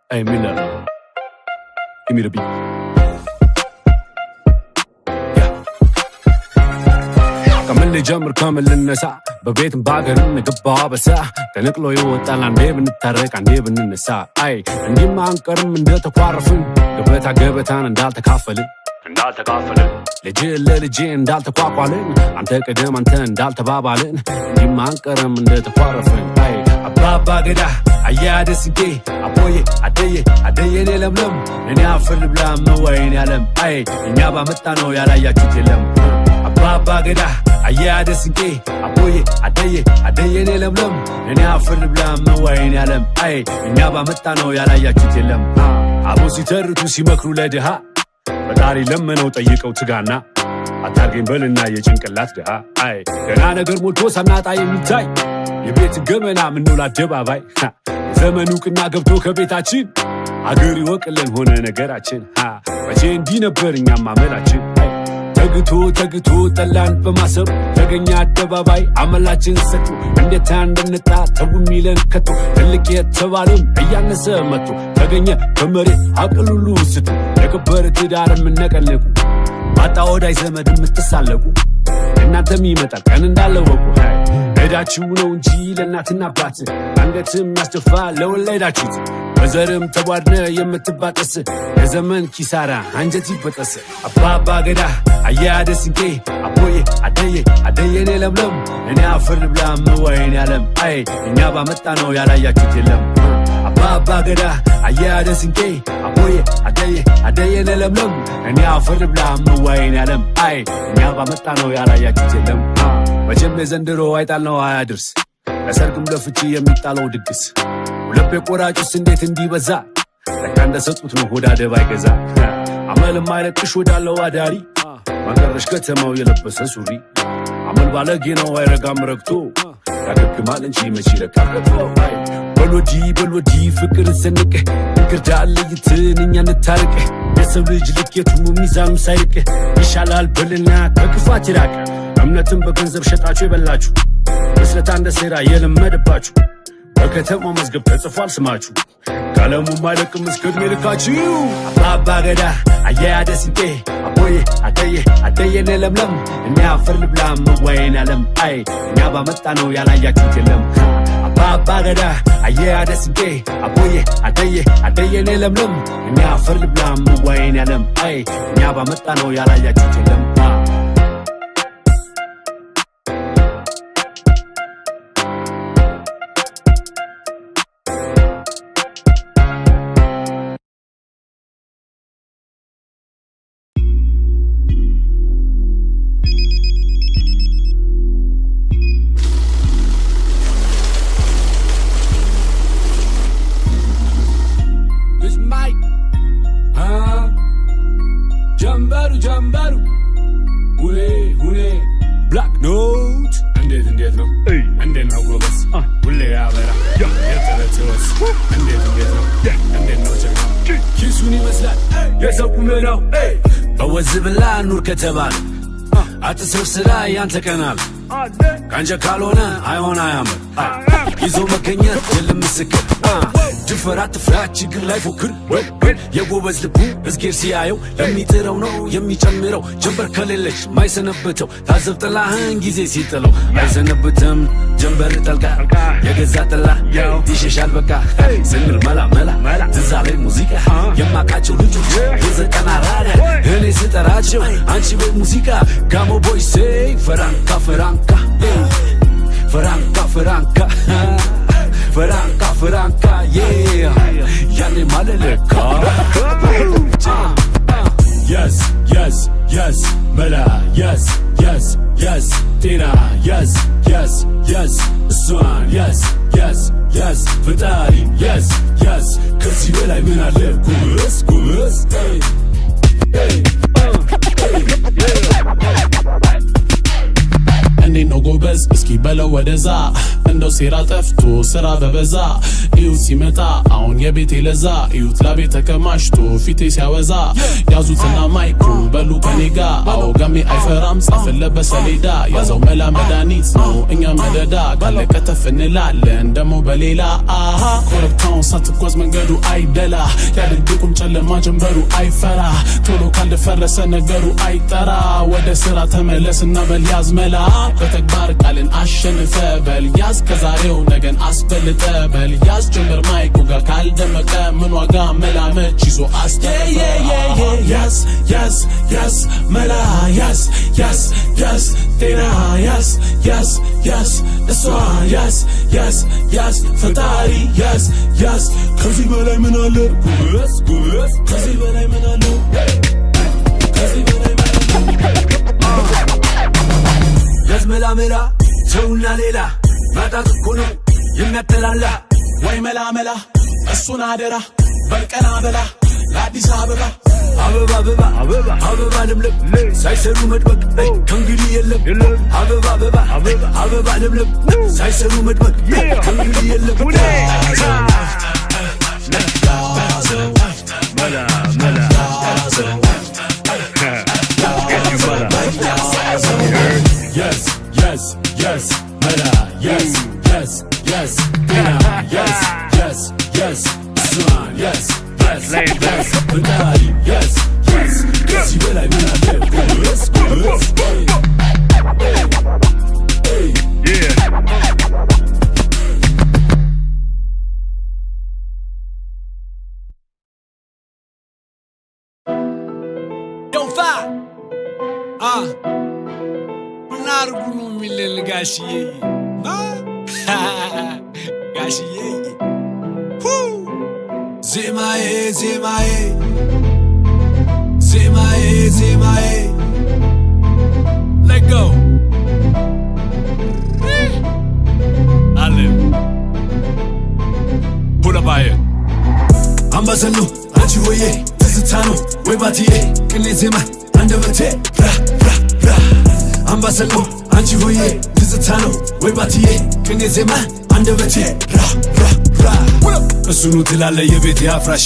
Hey Miller, give me the beat. ከምን ልጀምር ከምን ልነሳ በቤትም ባገርም ንግባ በሳ ተነቅሎ ይወጣል አንዴ ብንታረቅ አንዴ ብንነሳ አይ እንዲህማ አንቀርም እንደተኳረፍን ገበታ ገበታን እንዳልተካፈልን ልጅ ለልጄ እንዳልተቋቋልን አንተ ቀደም አንተ እንዳልተባባልን እንዲህማ አንቀርም እንደተኳረፍን አይ አባባ ገዳ አያደ ስንቄ አቦዬ አደየኔ ለምለም እኔ አፈር ብላ መዋይን ያለም አይ እኛ ባመጣ ነው ያላያችሁት የለም አባባ ገዳ አያደ ስንቄ አቦዬ አደየኔ ለምለም እኔ አፈር ብላ መዋይን ያለም አይ እኛ ባመጣ ነው ያላያችሁት የለም አቦ ሲተርቱ ሲመክሩ ለድሃ ፈጣሪ ለመነው ጠይቀው ትጋና አታርገኝ በልና የጭንቅላት ድሃ አይ ገና ነገር ሞልቶ ሳናጣ የሚታይ የቤት ገመና ምንውላ አደባባይ ዘመኑ ቅና ገብቶ ከቤታችን አገር ይወቅልን ሆነ ነገራችን መቼ እንዲህ ነበር እኛም አመላችን ተግቶ ጠላን በማሰሩ ተገኘ አደባባይ አመላችን ሰጡ እንዴት እንደነጣ ተው ሚለን ከቶ ትልቅ የተባለም እያነሰ መጥቶ ተገኘ በመሬት አቅሉሉ ስቱ የከበረ ትዳር የምነቀለቁ ባጣ ወዳይ ዘመድ የምትሳለቁ እናንተም ይመጣል ቀን እንዳለወቁ ሄዳችሁ ነው እንጂ ለእናትና አባት አንገትም ያስደፋ ለወለዳችሁት በዘርም ተቧድነ የምትባጠስ የዘመን ኪሳራ አንጀት ይበጠስ አባባ ገዳ አያደ ስንቄ አቦዬ አደየኔ ለምለም እኔ አፈር ብላ መዋይን ያለም አይ እኛ ባመጣ ነው ያላያችሁት የለም አባባ ገዳ አያደ ስንቄ አቦዬ አደየኔ ለምለም እኔ አፈር ብላ መዋይን ያለም አይ እኛ ባመጣ ነው ያላያችሁት የለም መቼም የዘንድሮ አይጣል ነው አያድርስ ለሰርግም ለፍቺ የሚጣለው ድግስ ሁለቤ ቆራጩስ እንዴት እንዲበዛ ለካ እንደሰጡት ነው ሆዳ ደባ ይገዛ አመልም አይለቅሽ ወዳለው አዳሪ ማቀረሽ ከተማው የለበሰ ሱሪ አመል ባለጌ ነው አይረጋም ረግቶ ያገግማል እንጂ መቼ ይለቃቀቶ በልወዲ ፍቅር ሰንቅ እንግርዳ ለይትን እኛ እንታርቅ የሰው ልጅ ልኬቱ ሚዛኑ ሳይርቅ ይሻላል በልና ከክፋት ይራቅ እምነትን በገንዘብ ሸጣችሁ የበላችሁ መስለታ እንደ ሴራ የለመደባችሁ በከተማው መዝገብ ተጽፏል ስማችሁ ካለሙ ማይለቅም እስከ ዕድሜ ልካችሁ አባባ ገዳ አያደ ስንቄ አቦዬ አደየኔ ለምለም እኔ አፈር ልብላ መዋይን ያለም አይ እኛ ባመጣ ነው ያላያችሁት የለም ባባገዳ አየ አደስጌ አቦዬ አደየ ለምለም እኛ አፈር ልብላም ወይን ያለም አይ እኛ ባመጣ ነው ያላያችሁት የለም ጀምበሩ ሁኔ ብላክ ኖት እንዴት ነው ጎበዝ ሁሌ ያበራ የተረተወስ እንዴት ነው ጀግና ኪሱን ይመስላል የሰው ቁመናው በወዝ ብላ ኑር ከተባለ አትስር ስራ ያንተ ቀናል ካንጀ ካልሆነ አይሆን አያምር ይዞ መገኘት የለም ምስክር ድፈራ ትፍራ ችግር ላይ ፎክር የጎበዝ ልቡ እዝጌር ሲያየው ለሚጥረው ነው የሚጨምረው ጀንበር ከሌለች ማይሰነበተው ታዘብ ጥላህን ጊዜ ሲጥለው አይሰነብትም ጀንበር ጠልቃ የገዛ ጥላ ይሸሻል በቃ ስንል መላ ትዛ ላይ ሙዚቃ የማቃቸው ልጆች የዘጠና ራዳ እኔ ስጠራቸው አንቺ ቤት ሙዚቃ ጋሞ ቦይሴ ፈራንካ yeah ያኔ ማለለካ yes መላ yes ጤና yes እሷን yes ፈጣሪ yes ከዚህ በላይ ምን አለ ጎበዝ እንዴት ነው ጎበዝ እስኪ በለው ወደዛ እንደው ሴራ ጠፍቶ ስራ በበዛ እዩት ሲመጣ አሁን የቤቴ ለዛ እዩት ላቤት ተከማችቶ ፊቴ ሲያወዛ ያዙትና ማይኩን በሉ ከኔ ጋ አዎ ጋሜ አይፈራም ጻፍለት በሰሌዳ ያዘው መላ መድኃኒት ነው እኛ መደዳ ካለ ከተፍ እንላለን ደሞ በሌላ አሃ ኮረብታውን ሳትጓዝ መንገዱ አይደላ ያድግቁም ጨለማ ጀንበሩ አይፈራ ቶሎ ካልደፈረሰ ነገሩ አይጠራ ወደ ስራ ተመለስና በልያዝ መላ በተግባር ቃልን አሸንፈ በልያዝ ከዛሬው ነገን አስበልጠ በልያዝ ጀምር ማይኩ ጋር ካልደመቀ ምን ዋጋ መላመች ይዞ አስተፈራ yes መላ yes ጤና yes እሷ yes ፈጣሪ yes ከዚህ በላይ ምን አለ ጎበዝ ከዚህ በላይ ምን አለ መላ ሰውና ሌላ ማጣት እኮ ነው የሚያጠላላ ወይ መላ እሱን አደራ በልቀና በላ ለአዲስ አበባ ለምለም ሳይሰሩ መድበቅ ከእንግዲህ የለም አበባ ለምለም ሳይሰሩ መድበቅ ከእንግዲህ የለም Yes, mela, yes, pina, yes, swan, yes, Bengali, yes, si bella y buena de goes, hey, yeah. Don't fight, Nargunu milel gashiye gashiye Zemae let go Alim pull up by it Ambassador Achiwoye Tizitano Webatie Kene Zema Andavate Ra Ambassador Achiwoye Tizitano Webatie Kene Zema Andavate Ra እሱኑ ትላለ የቤት ያፍራሽ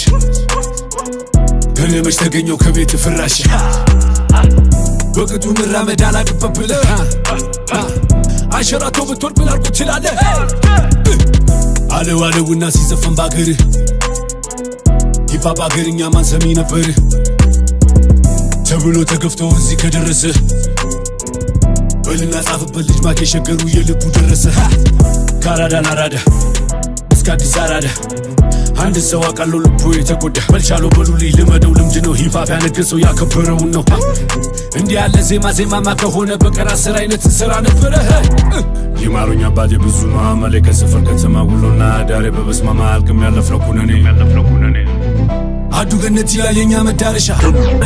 ከነመች ተገኘው ከቤት ፍራሽ በቅጡ መራመድ አላቅበብለ አሸራቶ ብትወድ ብላልኩ ትላለ አለውና ሲዘፈን ባገር ሂፓፕ አገርኛ ማን ሰሚ ነበር ተብሎ ተገፍቶ እዚህ ከደረሰ በልና ጻፍበት ልጅ ማኬ ሸገሩ የልቡ ደረሰ ካራዳ ናራዳ እስከ አዲስ አራዳ አንድ ሰው አቃለው ልቡ የተጎዳ መልቻለው በሉልኝ ልመደው ልምድ ነው ሂፓፕ ያነገሰው ያከበረው ነው እንዲህ ያለ ዜማማ ከሆነ በቀራ ስራ አይነት ስራ ነበረ ይማሩኝ አባቴ ብዙ ማማለ ከሰፈር ከተማ ውሎና ዳሬ በበስማማ አልቅም ያለፍለው ኩነኔ አዱ ገነት ይላል የኛ መዳረሻ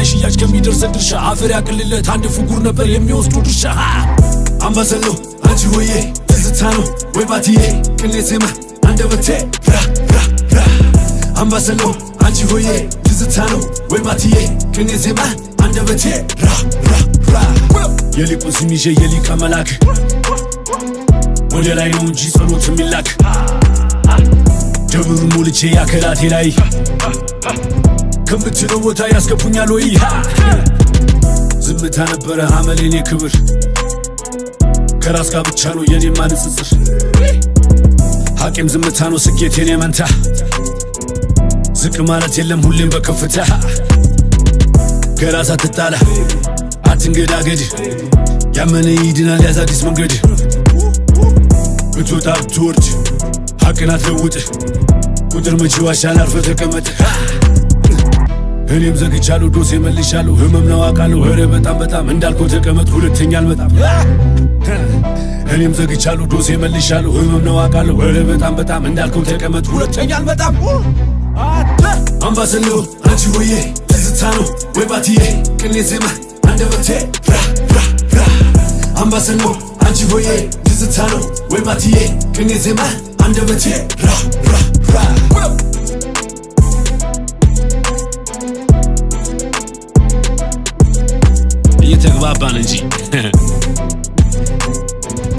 ሽያጭ ከሚደርስ ድርሻ አፈር ያቅልለት አንድ ፍጉር ነበር የሚወስዱ ድርሻ አምባሰሎ አንቺ ሆዬ ትዝታ ነው ወይ ባትዬ ቅኔ ዜማ አንደበቴ ራ አምባሰሎ አንቺ ሆዬ ትዝታ ነው ወይ ባትዬ ቅኔ ዜማ አንደበቴ ራ የሊቁን ስም ይዤ የሊቀ መላክ ወደ ላይ ነው እንጂ ጸሎት የሚላክ ደብሩን ሞልቼ ያከላቴ ላይ ከምትለው ቦታ ያስገቡኛል ወይ ዝምታ ነበረ አመሌኔ ክብር ከራስ ጋር ብቻ ነው የኔ ማንጽጽር ሐቂም ዝምታ ነው ስኬቴን የመንታ ዝቅ ማለት የለም ሁሌም በከፍታ ከራስ አትጣላ አትንገዳገድ ያመነ ይድናል ያዝ አዲስ መንገድ ብትወጣ ብትወርድ ሐቅን አትለውጥ ቁጥር መቼ ዋሻል አርፈህ ተቀመጥ እኔም ዘግቻለሁ ዶሴ መልሻለሁ ህመም ነው አውቃለሁ ኧረ በጣም እንዳልከው ተቀመጥ ሁለተኛ አልመጣም እኔም ዘግቻለሁ ዶሴ መልሻለሁ ህመም ነው አውቃለሁ ኧረ በጣም እንዳልከው ተቀመጥ ሁለተኛ አልመጣም አምባሰሎ አንቺ ሆዬ ትዝታ ነው ወይ ባትዬ ቅኔ ዜማ አንደበቴ ራ አምባሰሎ አንቺ ሆዬ ትዝታ ነው ወይ ባትዬ ቅኔ ዜማ አንደበቴ ራ እየተግባባን እንጂ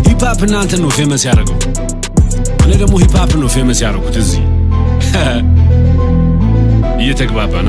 ሂፓፕ እናንተ ነው ፌመስ ያደረገው እኔ ደግሞ ሂፓፕ ነው ፌመስ ያደረኩት እዚህ እየተግባባን